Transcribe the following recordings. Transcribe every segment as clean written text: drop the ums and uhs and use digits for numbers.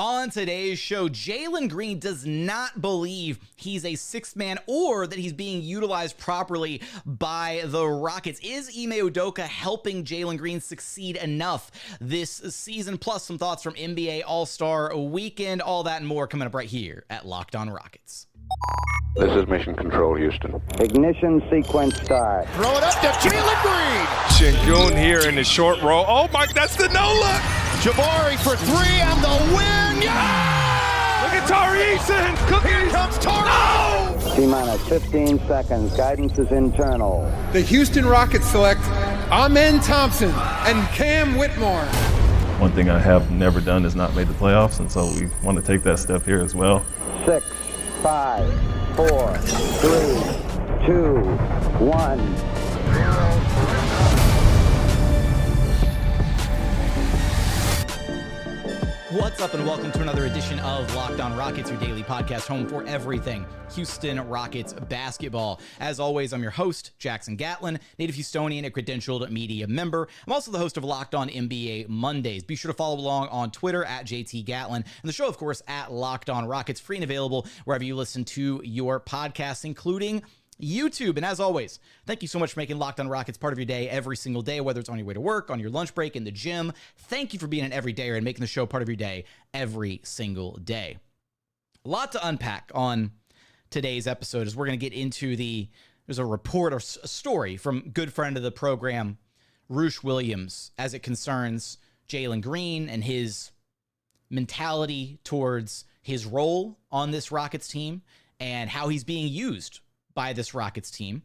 On today's show, Jalen Green does not believe he's a sixth man or that he's being utilized properly by the Rockets. Is Ime Udoka helping Jalen Green succeed enough this season? Plus some thoughts from NBA All-Star Weekend. All that and more coming up right here at Locked On Rockets. This is Mission Control, Houston. Ignition sequence start. Throw it up to Jalen Green. Sengun here in the short row. Oh, my, that's the no-look. Jabari for three and the win. Yeah! Look at Tari, Eason. Here comes Tari. Oh! T-minus 15 seconds. Guidance is internal. The Houston Rockets select Ime Thompson and Cam Whitmore. One thing I have never done is not made the playoffs, and so we want to take that step here as well. 6, 5, 4, 3, 2, 1. What's up and welcome to another edition of Locked On Rockets, your daily podcast home for everything Houston Rockets basketball. As always, I'm your host, Jackson Gatlin, native Houstonian and credentialed media member. I'm also the host of Locked On NBA Mondays. Be sure to follow along on Twitter at JT Gatlin and the show, of course, at Locked On Rockets, free and available wherever you listen to your podcasts, including YouTube. And as always, thank you so much for making Locked On Rockets part of your day every single day, whether it's on your way to work, on your lunch break, in the gym. Thank you for being an everydayer and making the show part of your day every single day. A lot to unpack on today's episode as we're going to get into there's a report or a story from good friend of the program, Roosh Williams, as it concerns Jalen Green and his mentality towards his role on this Rockets team and how he's being used by this Rockets team,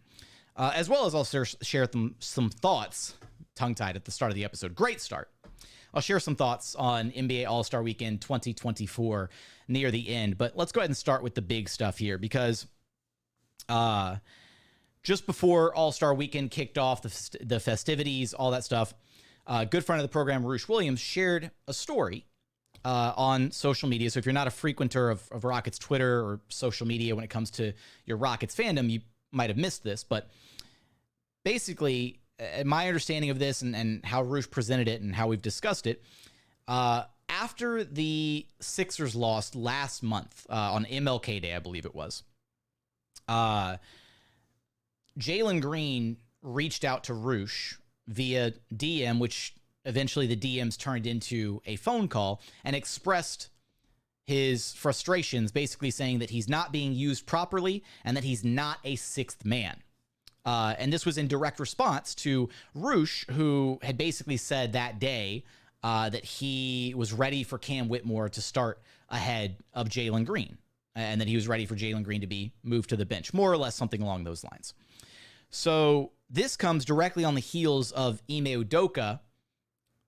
as well as I'll share some thoughts, tongue-tied at the start of the episode. Great start. I'll share some thoughts on NBA All-Star Weekend 2024 near the end, but let's go ahead and start with the big stuff here because just before All-Star Weekend kicked off, the festivities, all that stuff, good friend of the program, Roosh Williams, shared a story on social media. So if you're not a frequenter of Rockets Twitter or social media when it comes to your Rockets fandom, you might have missed this. But basically, my understanding of this and how Roosh presented it and how we've discussed it, after the Sixers lost last month on MLK Day, I believe it was, Jalen Green reached out to Roosh via DM, which eventually the DMs turned into a phone call, and expressed his frustrations, basically saying that he's not being used properly and that he's not a sixth man. And this was in direct response to Roosh, who had basically said that day that he was ready for Cam Whitmore to start ahead of Jalen Green, and that he was ready for Jalen Green to be moved to the bench, more or less something along those lines. So this comes directly on the heels of Ime Udoka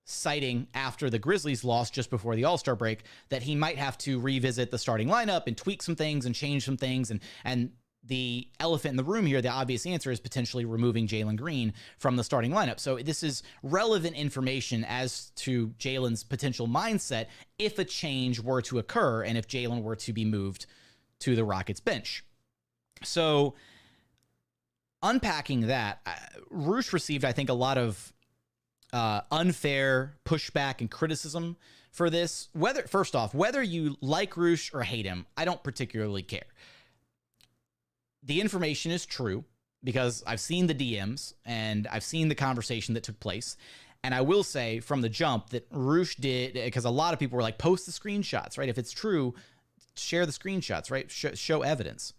citing after the Grizzlies lost just before the All-Star break that he might have to revisit the starting lineup and tweak some things and change some things. And the elephant in the room here, the obvious answer is potentially removing Jalen Green from the starting lineup. So this is relevant information as to Jalen's potential mindset if a change were to occur and if Jalen were to be moved to the Rockets bench. So unpacking that, Roosh received, I think, a lot of unfair pushback and criticism for this. Whether you like Roosh or hate him, I don't particularly care. The information is true because I've seen the DMs and I've seen the conversation that took place. And I will say from the jump that Roosh did, because a lot of people were like, post the screenshots, right? If it's true, share the screenshots, right? Show evidence.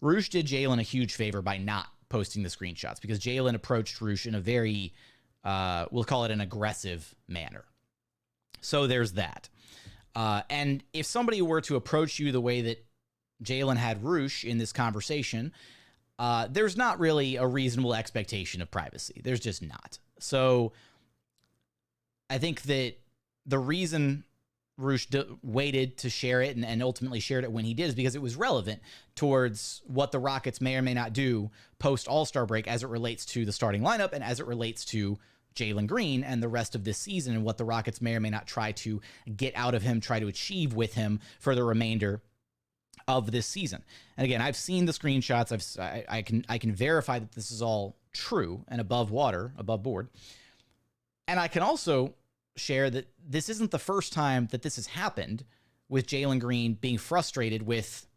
Roosh did Jalen a huge favor by not posting the screenshots because Jalen approached Roosh in a very we'll call it an aggressive manner. So there's that. And if somebody were to approach you the way that Jalen had Roosh in this conversation, there's not really a reasonable expectation of privacy. There's just not. So I think that the reason Roosh waited to share it and ultimately shared it when he did is because it was relevant towards what the Rockets may or may not do post All-Star break as it relates to the starting lineup and as it relates to Jalen Green and the rest of this season and what the Rockets may or may not try to get out of him, try to achieve with him for the remainder of this season. And again, I've seen the screenshots. I can verify that this is all true and above board. And I can also share that this isn't the first time that this has happened with Jalen Green being frustrated with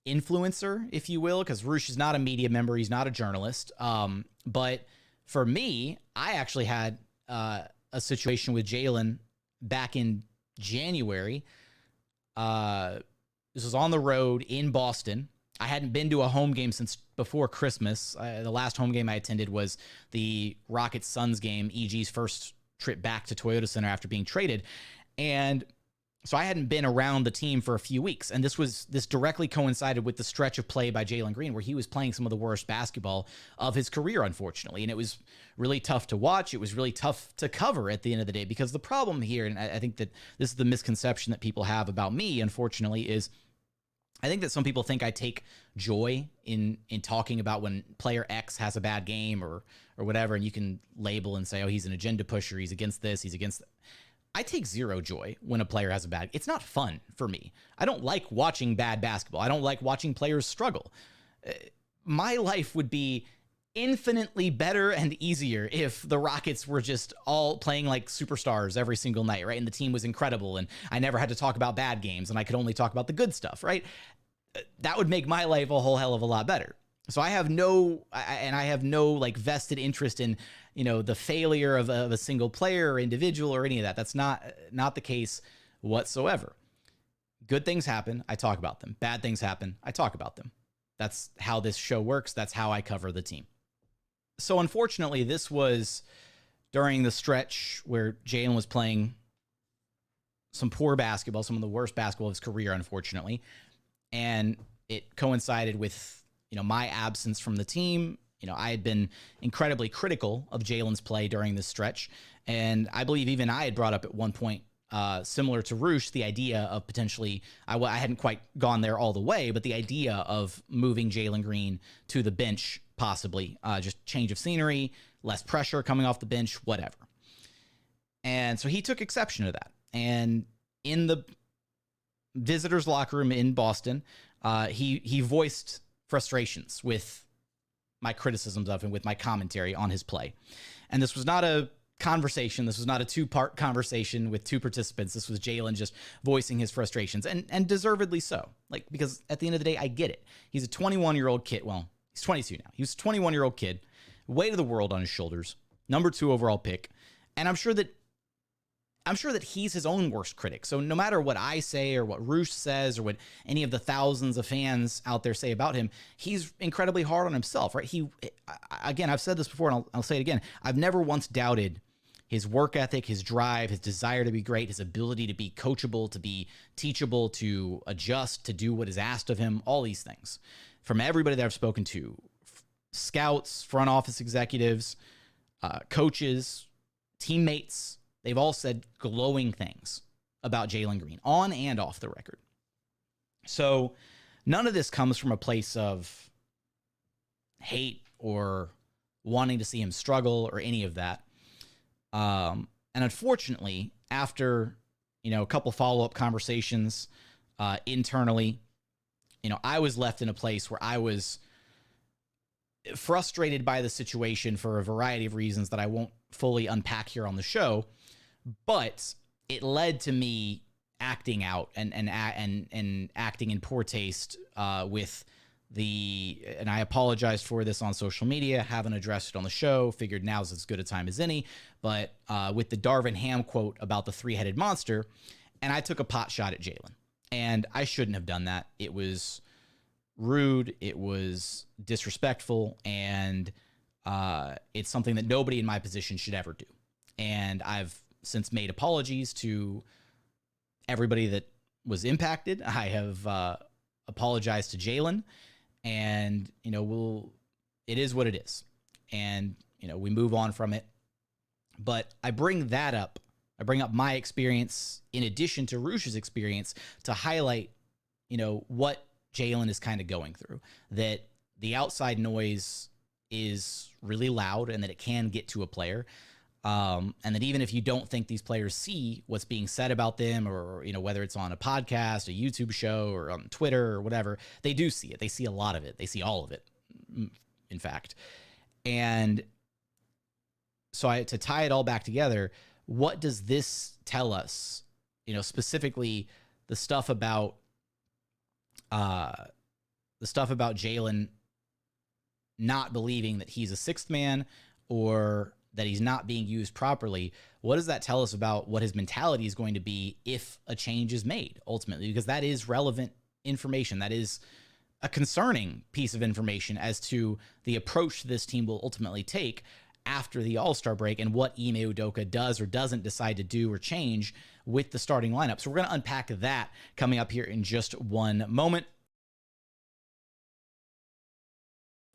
influencer, if you will, because Roosh is not a media member. He's not a journalist. But for me, I actually had a situation with Jalen back in January. This was on the road in Boston. I hadn't been to a home game since before Christmas. The last home game I attended was the Rockets-Suns game, EG's first trip back to Toyota Center after being traded. And so I hadn't been around the team for a few weeks. And this directly coincided with the stretch of play by Jalen Green, where he was playing some of the worst basketball of his career, unfortunately. And it was really tough to watch. It was really tough to cover at the end of the day, because the problem here, and I think that this is the misconception that people have about me, unfortunately, is I think that some people think I take joy in talking about when player X has a bad game or whatever, and you can label and say, oh, he's an agenda pusher, he's against this, he's against that. I take zero joy when a player has a bad. It's not fun for me. I don't like watching bad basketball. I don't like watching players struggle. My life would be infinitely better and easier if the Rockets were just all playing like superstars every single night, right? And the team was incredible, and I never had to talk about bad games, and I could only talk about the good stuff, right? That would make my life a whole hell of a lot better. So I have no like vested interest in, the failure of a single player or individual or any of that. That's not the case whatsoever. Good things happen, I talk about them. Bad things happen, I talk about them. That's how this show works. That's how I cover the team. So unfortunately, this was during the stretch where Jalen was playing some poor basketball, some of the worst basketball of his career, unfortunately. And it coincided with, my absence from the team. I had been incredibly critical of Jalen's play during this stretch. And I believe even I had brought up at one point, similar to Roosh, the idea of potentially, I hadn't quite gone there all the way, but the idea of moving Jalen Green to the bench, possibly, just change of scenery, less pressure coming off the bench, whatever. And so he took exception to that. And in the visitors' locker room in Boston, he voiced frustrations with my criticisms of him, with my commentary on his play. And this was not a conversation. This was not a two-part conversation with two participants. This was Jalen just voicing his frustrations, and deservedly so. Because at the end of the day, I get it. He's a 21-year-old kid. Well, he's 22 now. He was a 21-year-old kid, weight of the world on his shoulders, number 2 overall pick. And I'm sure that he's his own worst critic. So no matter what I say or what Roosh says or what any of the thousands of fans out there say about him, he's incredibly hard on himself, right? Again, I've said this before and I'll say it again. I've never once doubted his work ethic, his drive, his desire to be great, his ability to be coachable, to be teachable, to adjust, to do what is asked of him, all these things. From everybody that I've spoken to, scouts, front office executives, coaches, teammates, they've all said glowing things about Jalen Green, on and off the record. So none of this comes from a place of hate or wanting to see him struggle or any of that. And unfortunately, after, a couple follow-up conversations internally, I was left in a place where I was frustrated by the situation for a variety of reasons that I won't fully unpack here on the show. But it led to me acting out and acting in poor taste with and I apologized for this on social media, haven't addressed it on the show, figured now's as good a time as any, but with the Darvin Ham quote about the 3-headed monster, and I took a pot shot at Jalen. And I shouldn't have done that. It was rude, it was disrespectful, and it's something that nobody in my position should ever do. And I've since made apologies to everybody that was impacted. I have apologized to Jalen, and it is what it is, and we move on from it. But I bring that up. I bring up my experience in addition to Roosh's experience to highlight, what Jalen is kind of going through. That the outside noise is really loud, and that it can get to a player. And that even if you don't think these players see what's being said about them, or, whether it's on a podcast, a YouTube show, or on Twitter or whatever, they do see it. They see a lot of it. They see all of it, in fact. And so to tie it all back together, what does this tell us specifically the stuff about Jalen not believing that he's a sixth man or that he's not being used properly. What does that tell us about what his mentality is going to be if a change is made ultimately? Because that is relevant information. That is a concerning piece of information as to the approach this team will ultimately take after the All-Star break and what Ime Udoka does or doesn't decide to do or change with the starting lineup. So we're going to unpack that coming up here in just one moment.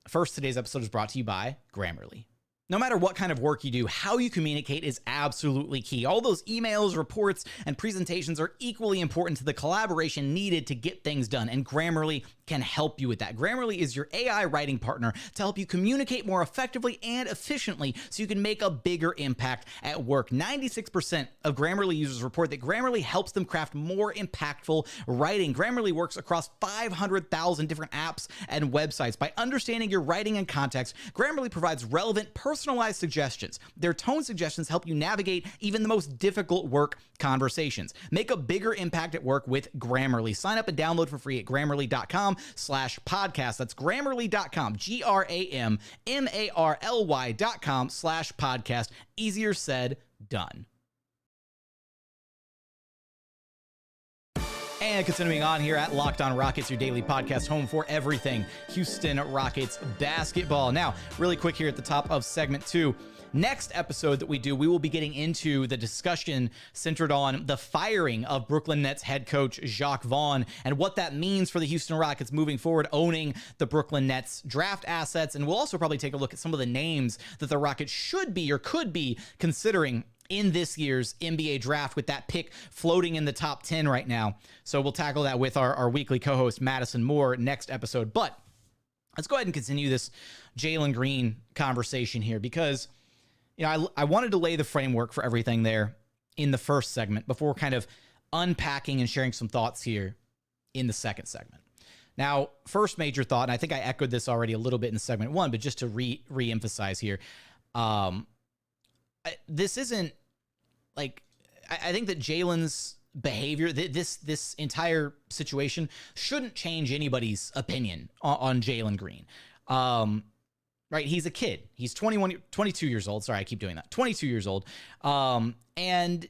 First, today's episode is brought to you by Grammarly. No matter what kind of work you do, how you communicate is absolutely key. All those emails, reports, and presentations are equally important to the collaboration needed to get things done, and Grammarly can help you with that. Grammarly is your AI writing partner to help you communicate more effectively and efficiently so you can make a bigger impact at work. 96% of Grammarly users report that Grammarly helps them craft more impactful writing. Grammarly works across 500,000 different apps and websites. By understanding your writing and context, Grammarly provides relevant, personalized suggestions. Their tone suggestions help you navigate even the most difficult work conversations. Make a bigger impact at work with Grammarly. Sign up and download for free at Grammarly.com/podcast. That's Grammarly.com, Grammarly.com/podcast. Easier said, done. And continuing on here at Locked On Rockets, your daily podcast home for everything Houston Rockets basketball. Now, really quick here at the top of segment 2. Next episode that we do, we will be getting into the discussion centered on the firing of Brooklyn Nets head coach Jacques Vaughn and what that means for the Houston Rockets moving forward, owning the Brooklyn Nets draft assets. And we'll also probably take a look at some of the names that the Rockets should be or could be considering in this year's NBA draft, with that pick floating in the top 10 right now. So we'll tackle that with our weekly co-host Madison Moore next episode. But let's go ahead and continue this Jalen Green conversation here, because I wanted to lay the framework for everything there in the first segment before kind of unpacking and sharing some thoughts here in the second segment. Now, first major thought, and I think I echoed this already a little bit in segment 1, but just to re-emphasize here, this isn't like, I think that Jalen's behavior, this entire situation shouldn't change anybody's opinion on Jalen Green. Right? He's a kid. He's 22 years old. Sorry, I keep doing that. 22 years old. And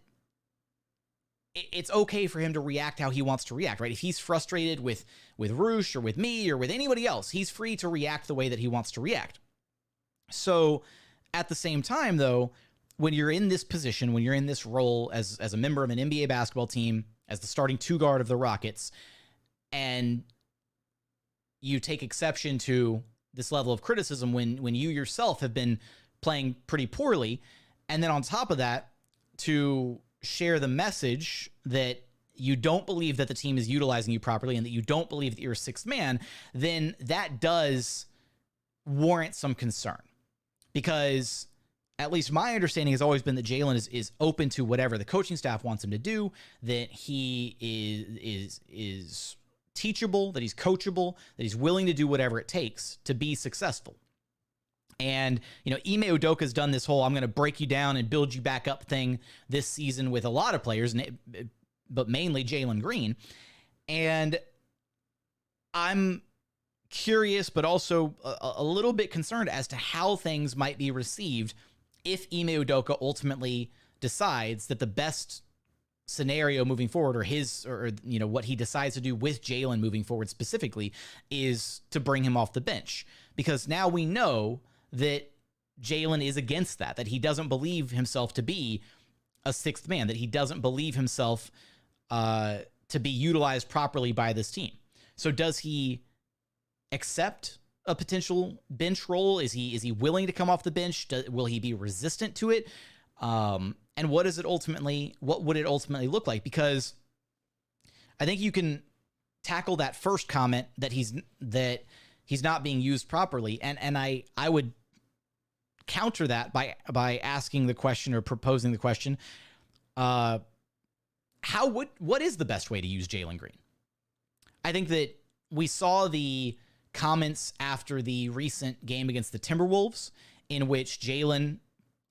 it's okay for him to react how he wants to react, right? If he's frustrated with Roosh or with me or with anybody else, he's free to react the way that he wants to react. So at the same time, though, when you're in this position, when you're in this role as a member of an NBA basketball team, as the starting two guard of the Rockets, and you take exception to this level of criticism when you yourself have been playing pretty poorly, and then on top of that, to share the message that you don't believe that the team is utilizing you properly and that you don't believe that you're a sixth man, then that does warrant some concern. Because at least my understanding has always been that Jalen is open to whatever the coaching staff wants him to do, that he is teachable, that he's coachable, that he's willing to do whatever it takes to be successful. And, Ime Udoka's done this whole I'm going to break you down and build you back up thing this season with a lot of players, but mainly Jalen Green. And I'm curious, but also a little bit concerned as to how things might be received if Ime Udoka ultimately decides that the best scenario moving forward, or what he decides to do with Jalen moving forward specifically, is to bring him off the bench. Because now we know that Jalen is against that he doesn't believe himself to be a sixth man, that he doesn't believe himself to be utilized properly by this team. So does he accept a potential bench role? Is he willing to come off the bench? Will he be resistant to it? And what would it ultimately look like? Because I think you can tackle that first comment that he's not being used properly, and I would counter that by asking the question or proposing the question: what is the best way to use Jalen Green? I think that we saw the comments after the recent game against the Timberwolves, in which Jalen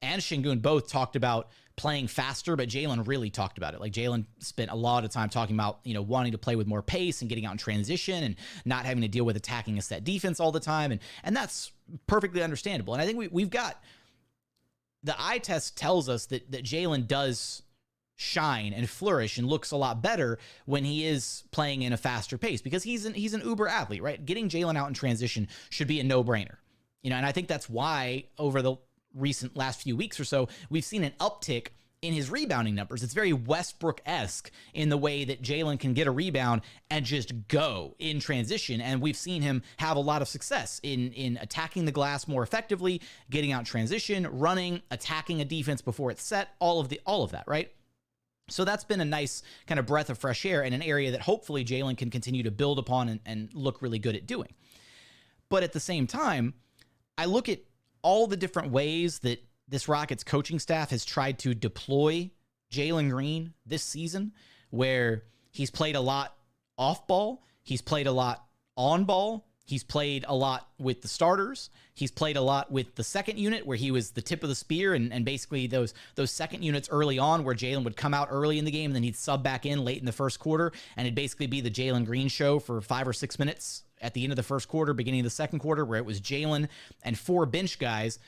and Sengun both talked about playing faster, but Jalen really talked about it. Like Jalen spent a lot of time talking about, wanting to play with more pace and getting out in transition and not having to deal with attacking a set defense all the time. And that's perfectly understandable. And I think we've got the eye test tells us that Jalen does shine and flourish and looks a lot better when he is playing in a faster pace because he's an uber athlete, right? Getting Jalen out in transition should be a no-brainer. And I think that's why over the recent last few weeks or so, we've seen an uptick in his rebounding numbers. It's very Westbrook-esque in the way that Jalen can get a rebound and just go in transition. And we've seen him have a lot of success in attacking the glass more effectively, getting out in transition, running, attacking a defense before it's set, all of that, right? So that's been a nice kind of breath of fresh air in an area that hopefully Jalen can continue to build upon and look really good at doing. But at the same time, I look at all the different ways that this Rockets coaching staff has tried to deploy Jalen Green this season, where he's played a lot off ball, he's played a lot on ball, he's played a lot with the starters, he's played a lot with the second unit where he was the tip of the spear and basically those second units early on where Jalen would come out early in the game and then he'd sub back in late in the first quarter and it'd basically be the Jalen Green show for 5 or 6 minutes at the end of the first quarter, beginning of the second quarter, where it was Jalen and 4 bench guys,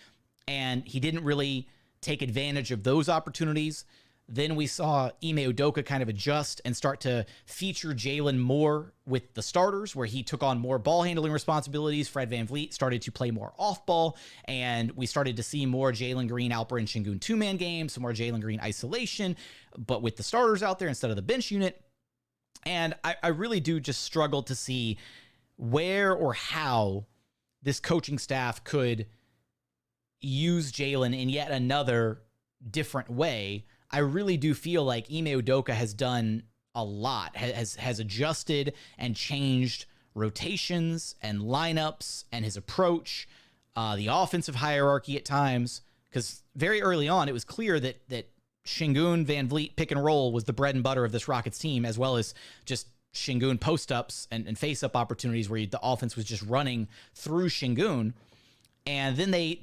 and he didn't really take advantage of those opportunities. Then we saw Ime Udoka kind of adjust and start to feature Jalen more with the starters, where he took on more ball handling responsibilities. Fred VanVleet started to play more off ball, and we started to see more Jalen Green, Alperen, Sengun 2-man games, some more Jalen Green isolation, but with the starters out there instead of the bench unit. And I really do just struggle to see where or how this coaching staff could use Jalen in yet another different way. I really do feel like Ime Udoka has done a lot, has adjusted and changed rotations and lineups and his approach, the offensive hierarchy at times, because very early on, it was clear that Sengun, VanVleet pick and roll was the bread and butter of this Rockets team, as well as just Sengun post-ups and face-up opportunities where the offense was just running through Sengun. And then they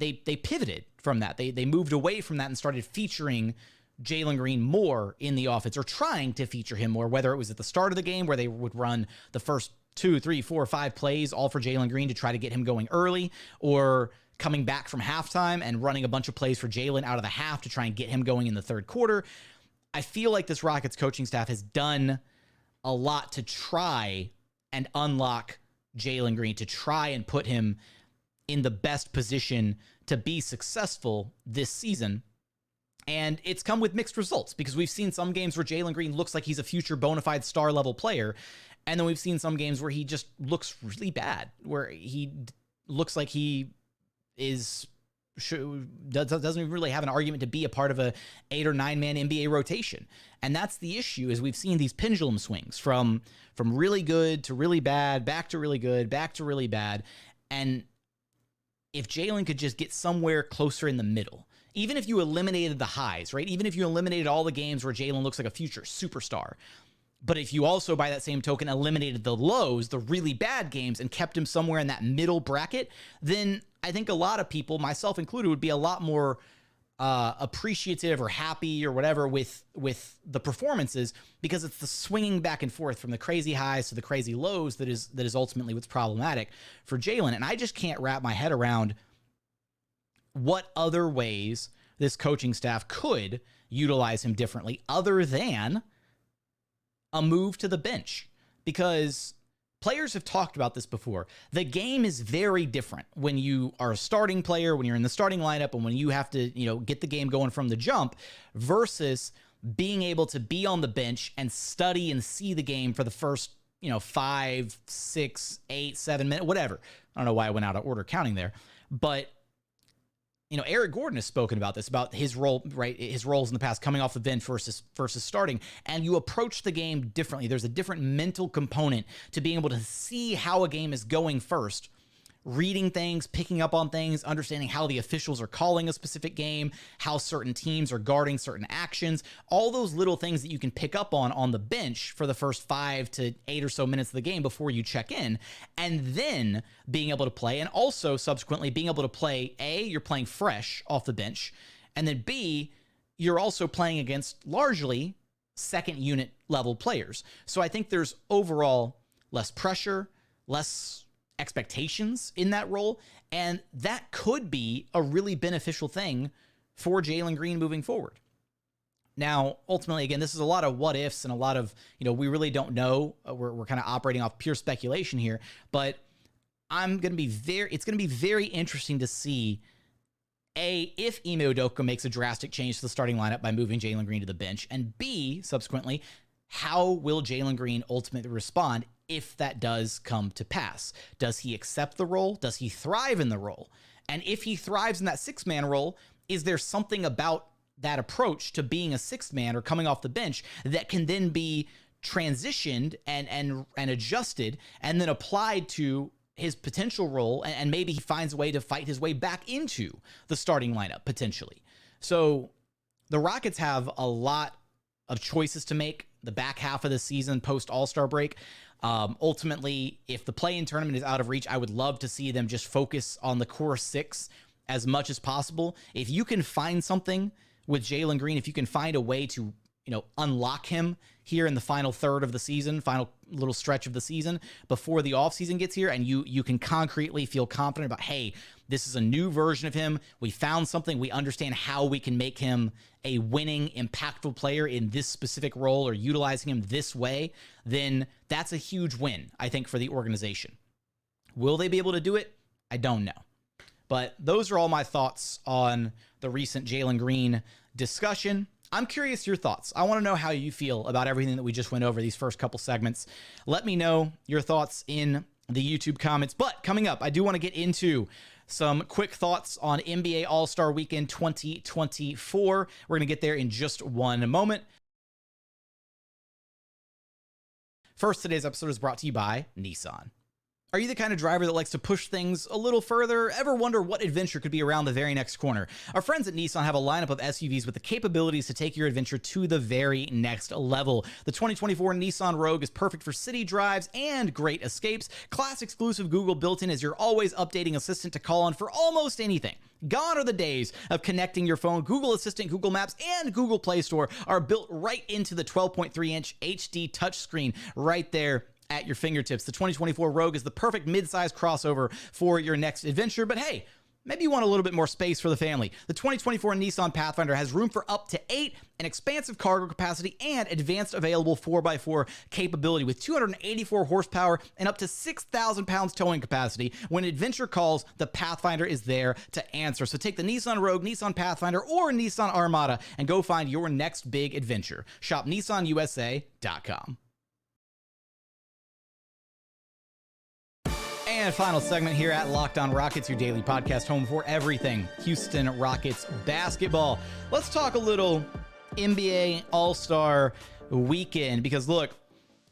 pivoted from that. They moved away from that and started featuring Jalen Green more in the offense, or trying to feature him more, whether it was at the start of the game where they would run the first 2, 3, 4, 5 plays all for Jalen Green to try to get him going early, or coming back from halftime and running a bunch of plays for Jalen out of the half to try and get him going in the third quarter. I feel like this Rockets coaching staff has done a lot to try and unlock Jalen Green, to try and put him in the best position to be successful this season. And it's come with mixed results, because we've seen some games where Jalen Green looks like he's a future bona fide star level player. And then we've seen some games where he just looks really bad, where he looks like he doesn't even really have an argument to be a part of a 8 or 9 man NBA rotation. And that's the issue, is we've seen these pendulum swings from really good to really bad, back to really good, back to really bad. And if Jalen could just get somewhere closer in the middle, even if you eliminated the highs, right? Even if you eliminated all the games where Jalen looks like a future superstar, but if you also, by that same token, eliminated the lows, the really bad games, and kept him somewhere in that middle bracket, then I think a lot of people, myself included, would be a lot more appreciative or happy or whatever with the performances, because it's the swinging back and forth from the crazy highs to the crazy lows that is ultimately what's problematic for Jalen. And I just can't wrap my head around what other ways this coaching staff could utilize him differently other than a move to the bench, because players have talked about this before. The game is very different when you are a starting player, when you're in the starting lineup, and when you have to, get the game going from the jump, versus being able to be on the bench and study and see the game for the first, 5, 6, 8, 7 minutes, whatever. I don't know why I went out of order counting there, but Eric Gordon has spoken about this, about his role, right? His roles in the past, coming off the bench versus starting. And you approach the game differently. There's a different mental component to being able to see how a game is going first, reading things, picking up on things, understanding how the officials are calling a specific game, how certain teams are guarding certain actions, all those little things that you can pick up on the bench for the first 5 to 8 or so minutes of the game before you check in, and then being able to play, and also subsequently being able to play, A, you're playing fresh off the bench, and then B, you're also playing against largely second unit level players. So I think there's overall less pressure, less expectations in that role, and that could be a really beneficial thing for Jalen Green moving forward. Now, ultimately, again, this is a lot of what ifs and a lot of, we really don't know. We're kind of operating off pure speculation here, but it's going to be very interesting to see, A, if Ime Udoka makes a drastic change to the starting lineup by moving Jalen Green to the bench, and B, subsequently, how will Jalen Green ultimately respond if that does come to pass? Does he accept the role? Does he thrive in the role? And if he thrives in that six-man role, is there something about that approach to being a sixth man or coming off the bench that can then be transitioned and adjusted and then applied to his potential role, and maybe he finds a way to fight his way back into the starting lineup potentially? So the Rockets have a lot of choices to make the back half of the season post All-Star break. Ultimately, if the play-in tournament is out of reach, I would love to see them just focus on the core six as much as possible. If you can find something with Jalen Green, if you can find a way to, unlock him here in the final third of the season, final little stretch of the season before the offseason gets here, and you can concretely feel confident about, hey, this is a new version of him. We found something. We understand how we can make him a winning, impactful player in this specific role or utilizing him this way, then that's a huge win, I think, for the organization. Will they be able to do it? I don't know. But those are all my thoughts on the recent Jalen Green discussion. I'm curious your thoughts. I want to know how you feel about everything that we just went over these first couple segments. Let me know your thoughts in the YouTube comments. But coming up, I do want to get into some quick thoughts on NBA All-Star Weekend 2024. We're going to get there in just one moment. First, today's episode is brought to you by Nissan. Are you the kind of driver that likes to push things a little further? Ever wonder what adventure could be around the very next corner? Our friends at Nissan have a lineup of SUVs with the capabilities to take your adventure to the very next level. The 2024 Nissan Rogue is perfect for city drives and great escapes. Class exclusive Google built-in is your always updating assistant to call on for almost anything. Gone are the days of connecting your phone. Google Assistant, Google Maps, and Google Play Store are built right into the 12.3-inch HD touchscreen right there at your fingertips. The 2024 Rogue is the perfect mid-size crossover for your next adventure, but hey, maybe you want a little bit more space for the family. The 2024 Nissan Pathfinder has room for up to 8, an expansive cargo capacity, and advanced available 4x4 capability with 284 horsepower and up to 6,000 pounds towing capacity. When adventure calls, the Pathfinder is there to answer. So take the Nissan Rogue, Nissan Pathfinder, or Nissan Armada and go find your next big adventure. Shop nissanusa.com. And final segment here at Locked On Rockets, your daily podcast home for everything Houston Rockets basketball. Let's talk a little NBA All-Star Weekend, because look,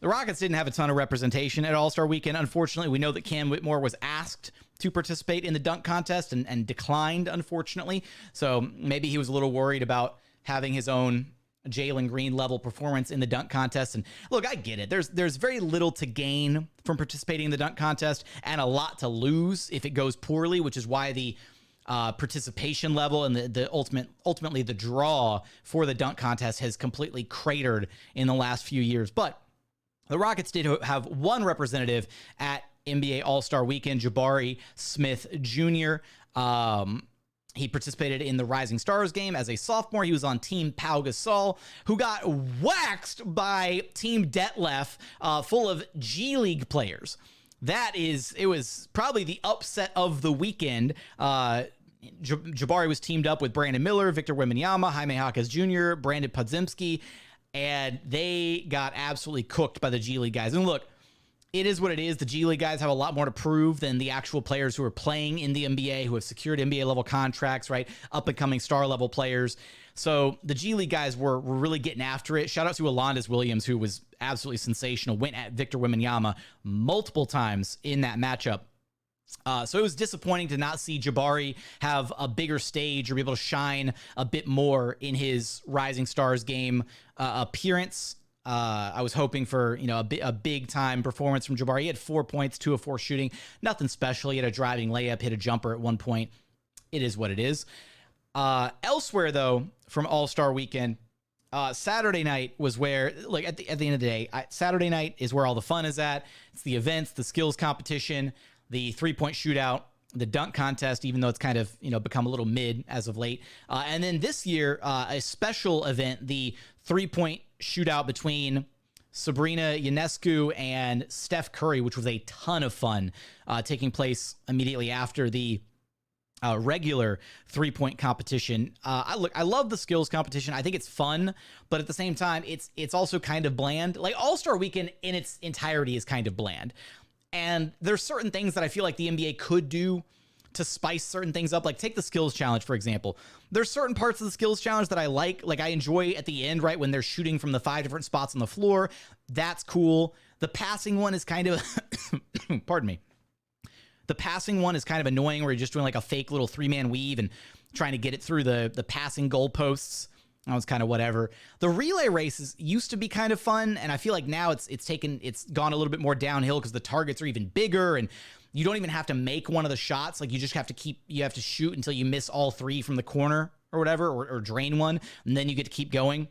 the Rockets didn't have a ton of representation at All-Star Weekend. Unfortunately, we know that Cam Whitmore was asked to participate in the dunk contest and declined, unfortunately. So maybe he was a little worried about having his own Jalen Green level performance in the dunk contest. And look, I get it. There's very little to gain from participating in the dunk contest and a lot to lose if it goes poorly, which is why the participation level and the ultimately the draw for the dunk contest has completely cratered in the last few years. But the Rockets did have one representative at NBA All-Star Weekend, Jabari Smith Jr. He participated in the Rising Stars game as a sophomore. He was on Team Pau Gasol, who got waxed by Team Detlef, full of G League players. It was probably the upset of the weekend. Jabari was teamed up with Brandon Miller, Victor Wembanyama, Jaime Jaquez Jr., Brandon Podziemski, and they got absolutely cooked by the G League guys. And look, it is what it is. The G League guys have a lot more to prove than the actual players who are playing in the NBA, who have secured NBA level contracts, right? Up and coming star level players. So the G League guys were really getting after it. Shout out to Roosh Williams, who was absolutely sensational, went at Victor Wembanyama multiple times in that matchup. So it was disappointing to not see Jabari have a bigger stage or be able to shine a bit more in his Rising Stars game appearance. I was hoping for, a big time performance from Jabari. He had 4 points, 2 of 4 shooting. Nothing special. He had a driving layup, hit a jumper at one point. It is what it is. Elsewhere, though, from All-Star Weekend. Saturday night was where, like, at the end of the day, Saturday night is where all the fun is at. It's the events, the skills competition, the three-point shootout, the dunk contest, even though it's kind of, become a little mid as of late. And then this year, a special event, the three-point shootout between Sabrina Ionescu and Steph Curry, which was a ton of fun, taking place immediately after the regular three-point competition. I love the skills competition. I think it's fun, but at the same time, it's also kind of bland. Like, All-Star Weekend in its entirety is kind of bland. And there's certain things that I feel like the NBA could do to spice certain things up. Like, take the skills challenge, for example. There's certain parts of the skills challenge that I like. Like, I enjoy at the end, right, when they're shooting from the 5 different spots on the floor. That's cool. The passing one is kind of, pardon me. The passing one is kind of annoying, where you're just doing like a fake little 3-man weave and trying to get it through the passing goalposts. That was kind of whatever. The relay races used to be kind of fun, and I feel like now it's gone a little bit more downhill because the targets are even bigger, and you don't even have to make one of the shots. Like, you just have to shoot until you miss all 3 from the corner or whatever, or drain one, and then you get to keep going.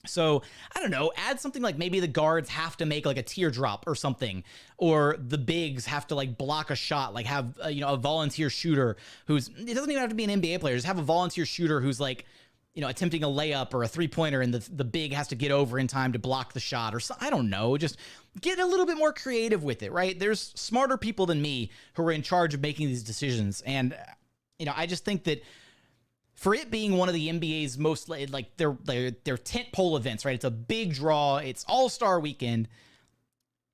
So, I don't know, add something like maybe the guards have to make like a teardrop or something, or the bigs have to like block a shot, like have, a volunteer shooter it doesn't even have to be an NBA player, just have a volunteer shooter who's like, attempting a layup or a 3-pointer, and the big has to get over in time to block the shot, or I don't know, just get a little bit more creative with it, right? There's smarter people than me who are in charge of making these decisions. And, I just think that for it being one of the NBA's most, like, their tentpole events, right? It's a big draw. It's All-Star Weekend.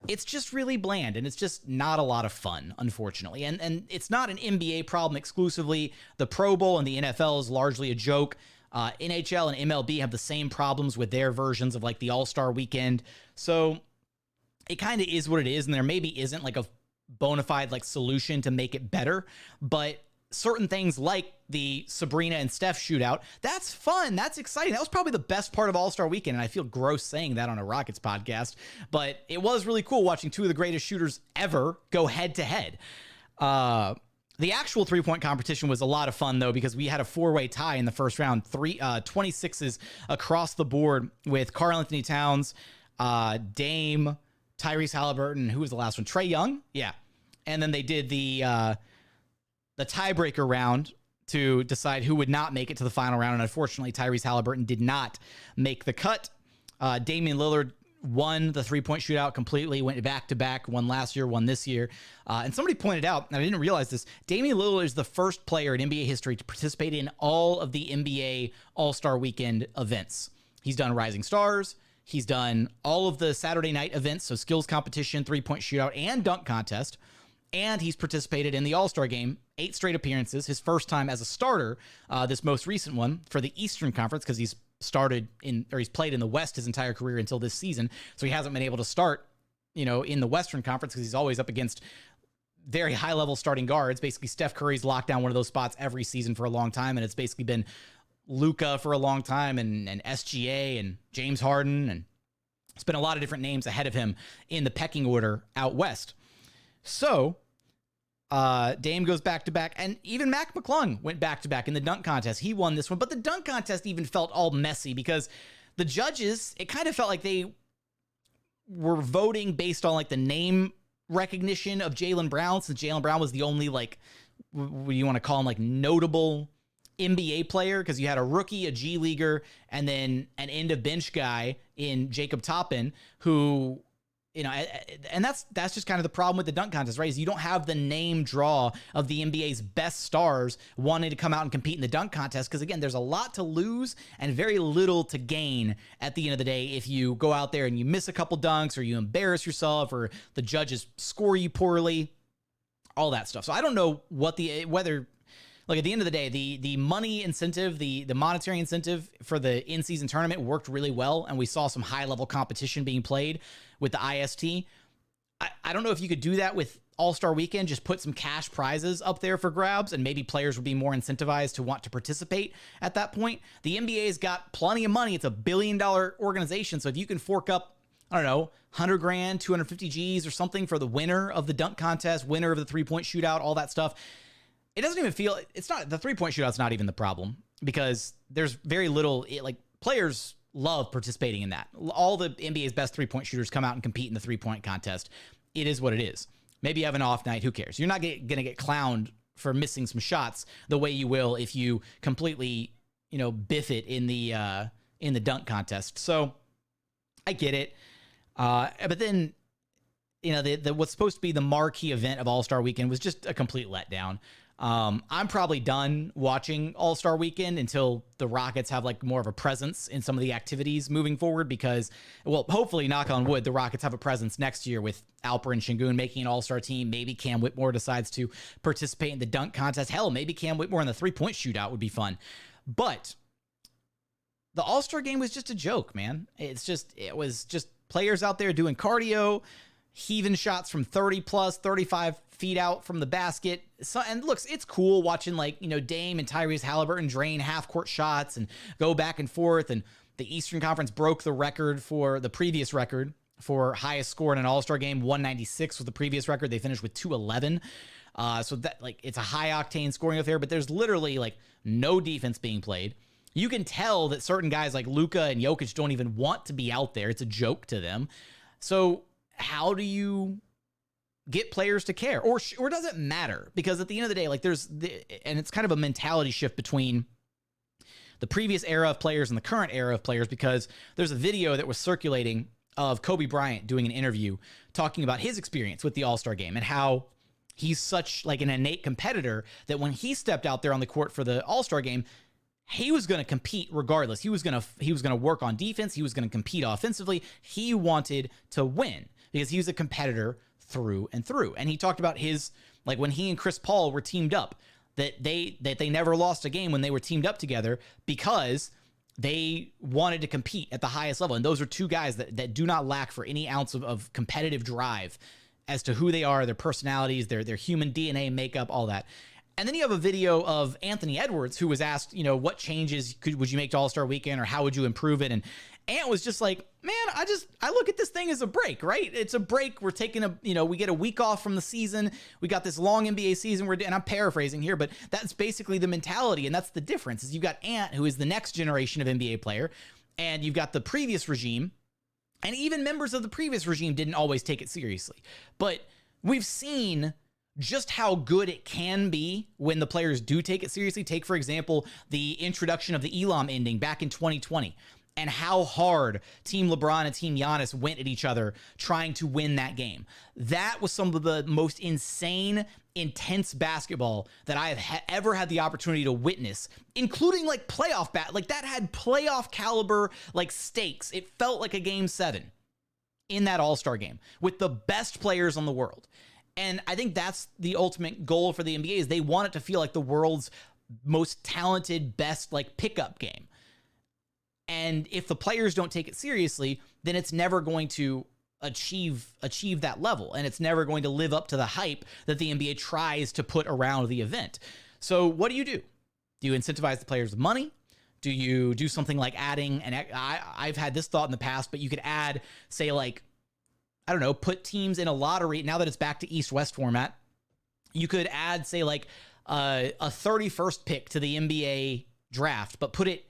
It's just really bland, and it's just not a lot of fun, unfortunately. And it's not an NBA problem exclusively. The Pro Bowl and the NFL is largely a joke. NHL and MLB have the same problems with their versions of like the All-Star Weekend. So it kind of is what it is, and there maybe isn't like a bona fide like solution to make it better, but certain things like the Sabrina and Steph shootout, that's fun. That's exciting. That was probably the best part of All-Star Weekend. And I feel gross saying that on a Rockets podcast, but it was really cool watching 2 of the greatest shooters ever go head to head. The actual three-point competition was a lot of fun, though, because we had a 4-way tie in the first round, 26s across the board with Karl-Anthony Towns, Dame, Tyrese Halliburton, who was the last one? Trae Young? Yeah. And then they did the tiebreaker round to decide who would not make it to the final round. And unfortunately, Tyrese Halliburton did not make the cut. Damian Lillard won the three-point shootout completely, went back-to-back, won last year, won this year. And somebody pointed out, and I didn't realize this, Damian Lillard is the first player in NBA history to participate in all of the NBA All-Star Weekend events. He's done Rising Stars. He's done all of the Saturday night events, so skills competition, three-point shootout, and dunk contest. And he's participated in the All-Star game, 8 straight appearances, his first time as a starter, this most recent one for the Eastern Conference, because he's played in the West his entire career until this season. So he hasn't been able to start, in the Western Conference because he's always up against very high-level starting guards. Basically, Steph Curry's locked down one of those spots every season for a long time, and it's basically been Luka for a long time, and SGA, and James Harden, and it's been a lot of different names ahead of him in the pecking order out West. So Dame goes back-to-back, and even Mac McClung went back-to-back in the dunk contest. He won this one, but the dunk contest even felt all messy because the judges, it kind of felt like they were voting based on like the name recognition of Jaylen Brown, since Jaylen Brown was the only, like, what do you want to call him, like, notable NBA player, because you had a rookie, a G leaguer, and then an end-of-bench guy in Jacob Toppin, who, and that's just kind of the problem with the dunk contest, right? Is you don't have the name draw of the NBA's best stars wanting to come out and compete in the dunk contest, because again, there's a lot to lose and very little to gain at the end of the day if you go out there and you miss a couple dunks, or you embarrass yourself, or the judges score you poorly, all that stuff. So I don't know whether like at the end of the day, the money incentive, the monetary incentive for the in-season tournament worked really well, and we saw some high-level competition being played with the IST. I don't know if you could do that with All-Star Weekend, just put some cash prizes up there for grabs, and maybe players would be more incentivized to want to participate at that point. The NBA's got plenty of money. It's a $1 billion organization, so if you can fork up, I don't know, 100 grand, 250 G's or something for the winner of the dunk contest, winner of the three-point shootout, all that stuff, it doesn't even feel, it's not, the three-point shootout's not even the problem. because there's very little, like players love participating in that. All the NBA's best 3-point shooters come out and compete in the 3-point contest. It is what it is. Maybe you have an off night. Who cares? You're not going to get clowned for missing some shots the way you will if you completely, biff it in the dunk contest. So I get it. But then, the what's supposed to be the marquee event of All-Star Weekend was just a complete letdown. I'm probably done watching All-Star Weekend until the Rockets have like more of a presence in some of the activities moving forward because, well, hopefully, knock on wood, the Rockets have a presence next year with Alperen and Sengun making an All-Star team. Maybe Cam Whitmore decides to participate in the dunk contest. Hell, maybe Cam Whitmore in the 3-point shootout would be fun. But the All-Star game was just a joke, man. It was just players out there doing cardio, heaving shots from 30 plus, 35 feet out from the basket. So, and looks, it's cool watching Dame and Tyrese Halliburton drain half-court shots and go back and forth. And the Eastern Conference broke the record for the previous record for highest score in an All-Star game. 196 was the previous record. They finished with 211. So that it's a high-octane scoring affair, but there's literally no defense being played. You can tell that certain guys like Luka and Jokic don't even want to be out there. It's a joke to them. So how do you get players to care? Or does it matter? Because at the end of the day, and it's kind of a mentality shift between the previous era of players and the current era of players, because there's a video that was circulating of Kobe Bryant doing an interview talking about his experience with the All-Star game and how he's such an innate competitor that when he stepped out there on the court for the All-Star game, he was going to compete regardless. He was going to work on defense. He was going to compete offensively. He wanted to win because he was a competitor through and through. And he talked about his, when he and Chris Paul were teamed up, that they never lost a game when they were teamed up together because they wanted to compete at the highest level. And those are two guys that do not lack for any ounce of competitive drive as to who they are, their personalities, their human DNA makeup, all that. And then you have a video of Anthony Edwards, who was asked, what changes would you make to All-Star Weekend or how would you improve it? And Ant was just like, man, I look at this thing as a break, right? It's a break. We're taking we get a week off from the season. We got this long NBA season. And I'm paraphrasing here, but that's basically the mentality. And that's the difference is you've got Ant, who is the next generation of NBA player. And you've got the previous regime. And even members of the previous regime didn't always take it seriously. But we've seen just how good it can be when the players do take it seriously. Take, for example, the introduction of the Elam ending back in 2020 and how hard Team LeBron and Team Giannis went at each other trying to win that game. That was some of the most insane, intense basketball that I have ever had the opportunity to witness, including playoff that had playoff caliber stakes. It felt like a Game 7 in that All-Star game with the best players in the world. And I think that's the ultimate goal for the NBA is they want it to feel like the world's most talented, best pickup game. And if the players don't take it seriously, then it's never going to achieve that level. And it's never going to live up to the hype that the NBA tries to put around the event. So what do? Do you incentivize the players with money? Do you do something like adding, and I've had this thought in the past, but you could add, say, I don't know, put teams in a lottery. Now that it's back to East-West format, you could add, say, a 31st pick to the NBA draft, but put it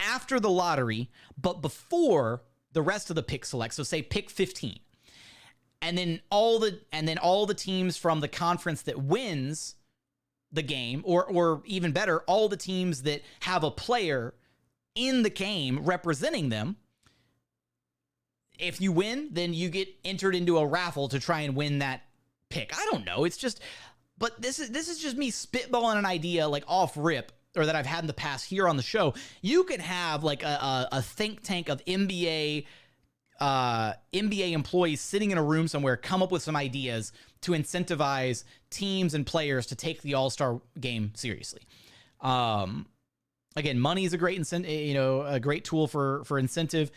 after the lottery, but before the rest of the pick select. So say pick 15. And then all the teams from the conference that wins the game, or even better, all the teams that have a player in the game representing them. If you win, then you get entered into a raffle to try and win that pick. I don't know. It's just, but this is just me spitballing an idea off rip, or that I've had in the past here on the show. You can have a think tank of NBA employees sitting in a room somewhere, come up with some ideas to incentivize teams and players to take the All-Star game seriously. Again, money is a great a great tool for incentive.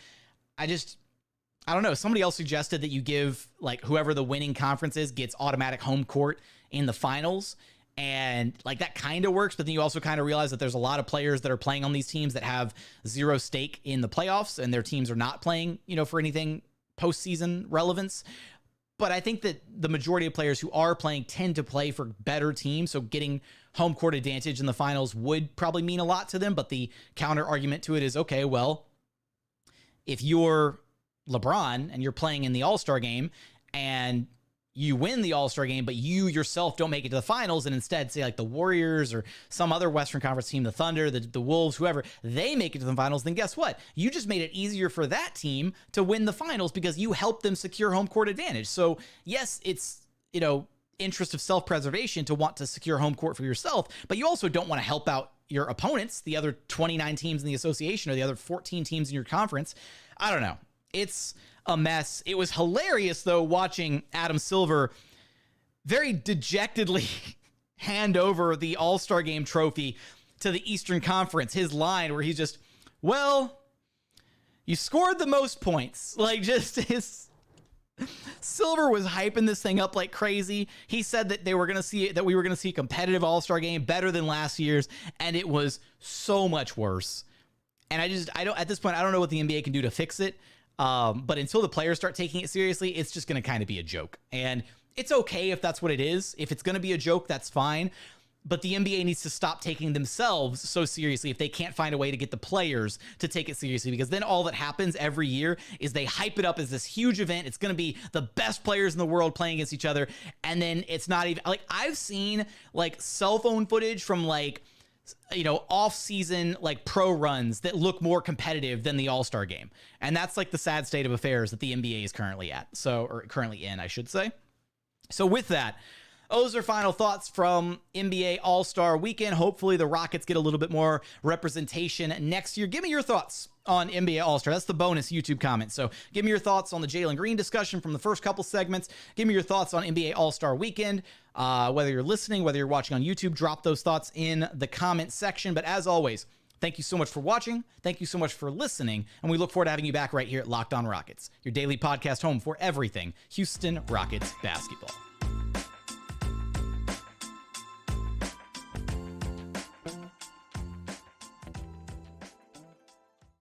I don't know. Somebody else suggested that you give whoever the winning conference is gets automatic home court in the finals. And that kind of works, but then you also kind of realize that there's a lot of players that are playing on these teams that have zero stake in the playoffs, and their teams are not playing, for anything postseason relevance. But I think that the majority of players who are playing tend to play for better teams. So getting home court advantage in the finals would probably mean a lot to them. But the counter argument to it is, okay, well, if you're LeBron and you're playing in the All-Star game and you win the All-Star game, but you yourself don't make it to the finals, and instead, say like the Warriors or some other Western Conference team, the Thunder, the Wolves, whoever, they make it to the finals, then guess what? You just made it easier for that team to win the finals because you helped them secure home court advantage. So yes, it's, interest of self-preservation to want to secure home court for yourself, but you also don't want to help out your opponents, the other 29 teams in the association or the other 14 teams in your conference. I don't know. It's a mess. It was hilarious, though, watching Adam Silver very dejectedly hand over the All-Star Game trophy to the Eastern Conference. His line where he's just, well, you scored the most points. Like, just his... Silver was hyping this thing up like crazy. He said that we were going to see a competitive All-Star Game better than last year's, and it was so much worse. And at this point, I don't know what the NBA can do to fix it. But until the players start taking it seriously, it's just going to kind of be a joke. And it's okay if that's what it is. If it's going to be a joke, that's fine. But the NBA needs to stop taking themselves so seriously if they can't find a way to get the players to take it seriously, because then all that happens every year is they hype it up as this huge event. It's going to be the best players in the world playing against each other. And then it's not even like, I've seen like cell phone footage from like, off-season like pro runs that look more competitive than the All-Star Game. And that's like the sad state of affairs that the NBA is currently at. Or currently in, I should say. So with that, those are final thoughts from NBA All-Star Weekend. Hopefully the Rockets get a little bit more representation next year. Give me your thoughts on NBA All-Star. That's the bonus YouTube comment. So give me your thoughts on the Jalen Green discussion from the first couple segments. Give me your thoughts on NBA All-Star Weekend. Whether you're listening, whether you're watching on YouTube, drop those thoughts in the comment section. But as always, thank you so much for watching. Thank you so much for listening. And we look forward to having you back right here at Locked On Rockets, your daily podcast home for everything Houston Rockets basketball.